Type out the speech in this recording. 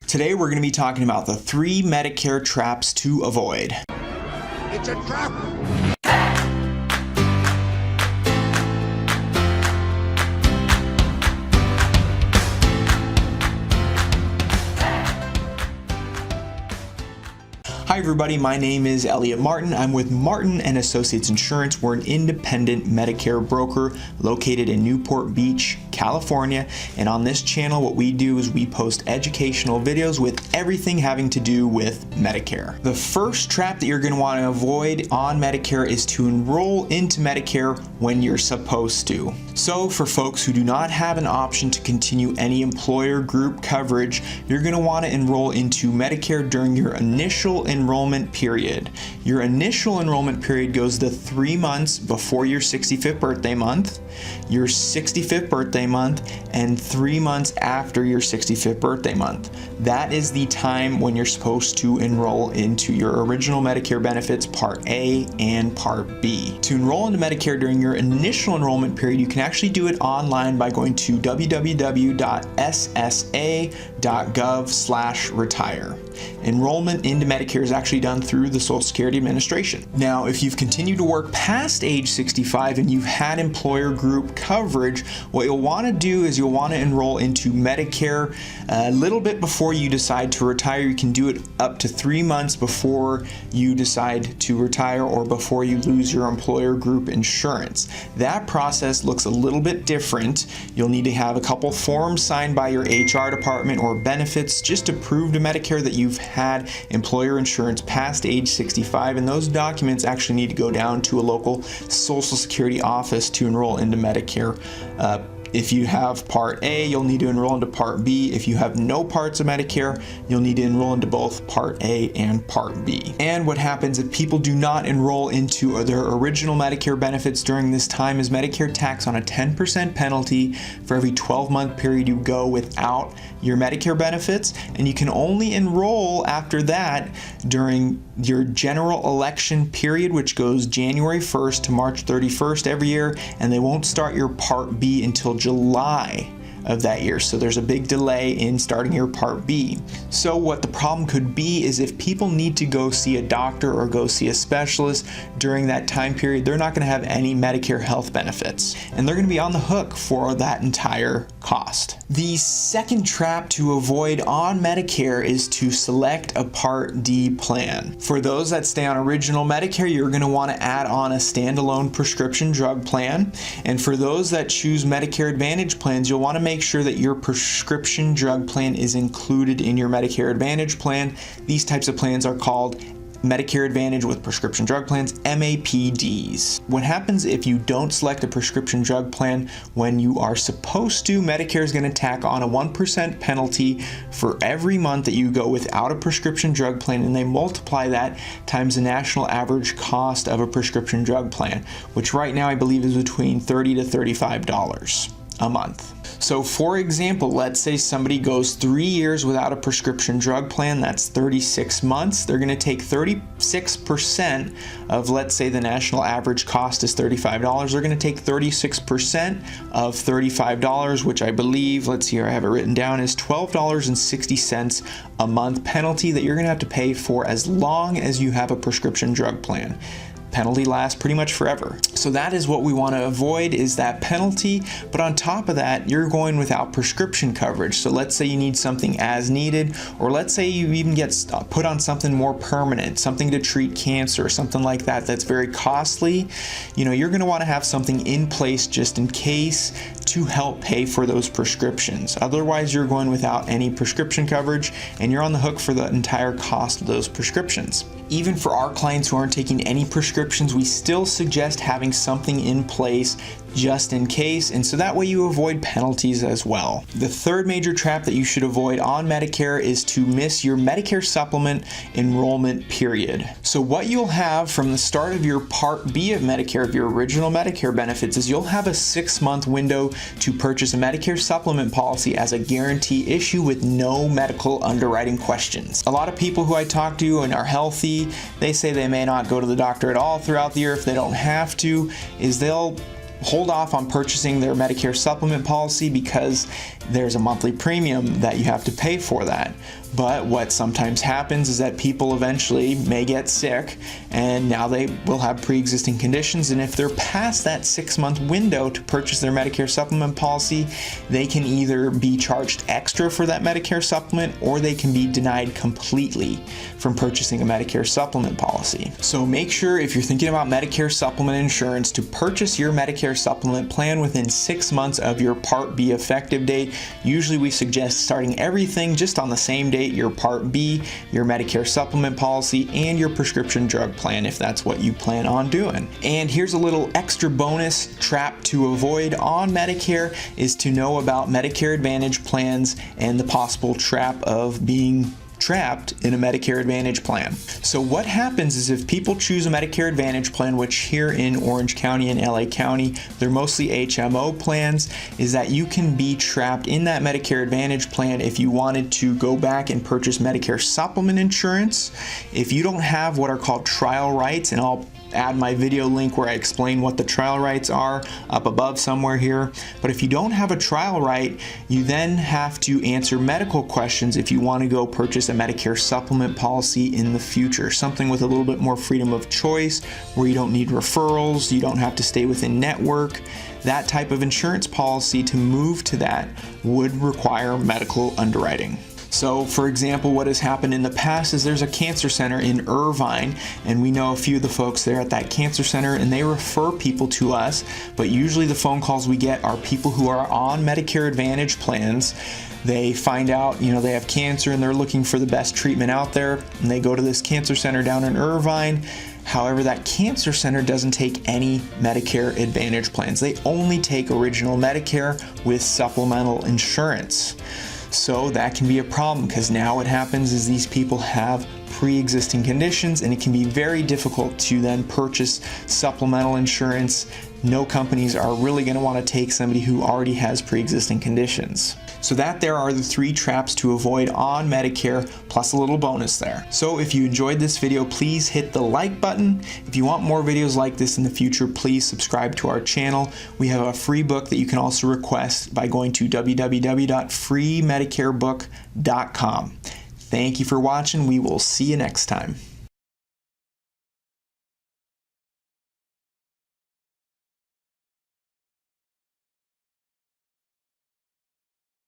Today we're going to be talking about the 3 Medicare traps to avoid. It's a trap! Hi everybody, my name is Elliott Martin. I'm with Martin & Associates Insurance. We're an independent Medicare broker located in Newport Beach, California. And on this channel, what we do is we post educational videos with everything having to do with Medicare. The first trap that you're going to want to avoid on Medicare is to enroll into Medicare when you're supposed to. So for folks who do not have an option to continue any employer group coverage, you're going to want to enroll into Medicare during your initial enrollment period. Your initial enrollment period goes the 3 months before your 65th birthday month, your 65th birthday month, and 3 months after your 65th birthday month. That is the time when you're supposed to enroll into your original Medicare benefits, Part A and Part B. To enroll into Medicare during your initial enrollment period, you can actually do it online by going to www.ssa.gov/retire. Enrollment into Medicare is actually done through the Social Security Administration. Now, if you've continued to work past age 65 and you've had employer group coverage, what you'll want to do is you'll want to enroll into Medicare a little bit before you decide to retire. You can do it up to 3 months before you decide to retire or before you lose your employer group insurance. That process looks a little bit different. You'll need to have a couple forms signed by your HR department or benefits just to prove to Medicare that you've had employer insurance past age 65, and those documents actually need to go down to a local Social Security office to enroll into Medicare. If you have Part A, you'll need to enroll into Part B. If you have no parts of Medicare, you'll need to enroll into both Part A and Part B. And what happens if people do not enroll into their original Medicare benefits during this time is Medicare tacks on a 10% penalty for every 12-month period you go without your Medicare benefits, and you can only enroll after that during your general election period, which goes January 1st to March 31st every year, and they won't start your Part B until July of that year. So there's a big delay in starting your Part B. So what the problem could be is if people need to go see a doctor or go see a specialist during that time period, they're not going to have any Medicare health benefits, and they're going to be on the hook for that entire cost. The second trap to avoid on Medicare is to select a Part D plan. For those that stay on original Medicare, you're going to want to add on a standalone prescription drug plan. And for those that choose Medicare Advantage plans, you'll want to make sure that your prescription drug plan is included in your Medicare Advantage plan. These types of plans are called Medicare Advantage with prescription drug plans, MAPDs. What happens if you don't select a prescription drug plan when you are supposed to? Medicare is going to tack on a 1% penalty for every month that you go without a prescription drug plan, and they multiply that times the national average cost of a prescription drug plan, which right now I believe is between $30 to $35 a month. So for example, let's say somebody goes 3 years without a prescription drug plan. That's 36 months. They're going to take 36% of, let's say the national average cost is $35. They're going to take 36% of $35, which I believe, let's see here, I have it written down, is $12.60 a month penalty that you're going to have to pay for as long as you have a prescription drug plan. Penalty lasts pretty much forever. So that is what we want to avoid, is that penalty. But on top of that, you're going without prescription coverage. So let's say you need something as needed, or let's say you even get put on something more permanent, something to treat cancer, something like that that's very costly. You're going to want to have something in place just in case to help pay for those prescriptions. Otherwise, you're going without any prescription coverage and you're on the hook for the entire cost of those prescriptions. Even for our clients who aren't taking any prescriptions, we still suggest having something in place just in case, and so that way you avoid penalties as well. The third major trap that you should avoid on Medicare is to miss your Medicare Supplement enrollment period. So what you'll have from the start of your Part B of Medicare, of your original Medicare benefits, is you'll have a 6-month window to purchase a Medicare Supplement policy as a guarantee issue with no medical underwriting questions. A lot of people who I talk to and are healthy, they say they may not go to the doctor at all throughout the year if they don't have to, is they'll hold off on purchasing their Medicare Supplement policy because there's a monthly premium that you have to pay for that. But what sometimes happens is that people eventually may get sick, and now they will have pre-existing conditions, and if they're past that 6-month window to purchase their Medicare Supplement policy, they can either be charged extra for that Medicare Supplement, or they can be denied completely from purchasing a Medicare Supplement policy. So make sure, if you're thinking about Medicare Supplement insurance, to purchase your Medicare Supplement plan within 6 months of your Part B effective date. Usually we suggest starting everything just on the same date: your Part B, your Medicare Supplement policy, and your prescription drug plan, if that's what you plan on doing. And here's a little extra bonus trap to avoid on Medicare, is to know about Medicare Advantage plans and the possible trap of being trapped in a Medicare Advantage plan. So what happens is, if people choose a Medicare Advantage plan, which here in Orange County and LA County, they're mostly HMO plans, is that you can be trapped in that Medicare Advantage plan if you wanted to go back and purchase Medicare Supplement insurance. If you don't have what are called trial rights, and I'll add my video link where I explain what the trial rights are up above somewhere here. But if you don't have a trial right, you then have to answer medical questions if you want to go purchase a Medicare Supplement policy in the future. Something with a little bit more freedom of choice, where you don't need referrals, you don't have to stay within network. That type of insurance policy, to move to that, would require medical underwriting. So, for example, what has happened in the past is there's a cancer center in Irvine, and we know a few of the folks there at that cancer center, and they refer people to us, but usually the phone calls we get are people who are on Medicare Advantage plans. They find out, they have cancer and they're looking for the best treatment out there, and they go to this cancer center down in Irvine. However, that cancer center doesn't take any Medicare Advantage plans. They only take original Medicare with supplemental insurance. So that can be a problem, because now what happens is these people have pre-existing conditions, and it can be very difficult to then purchase supplemental insurance. No companies are really going to want to take somebody who already has pre-existing conditions. So there are the 3 traps to avoid on Medicare, plus a little bonus there. So if you enjoyed this video, please hit the like button. If you want more videos like this in the future, please subscribe to our channel. We have a free book that you can also request by going to www.freemedicarebook.com. Thank you for watching. We will see you next time.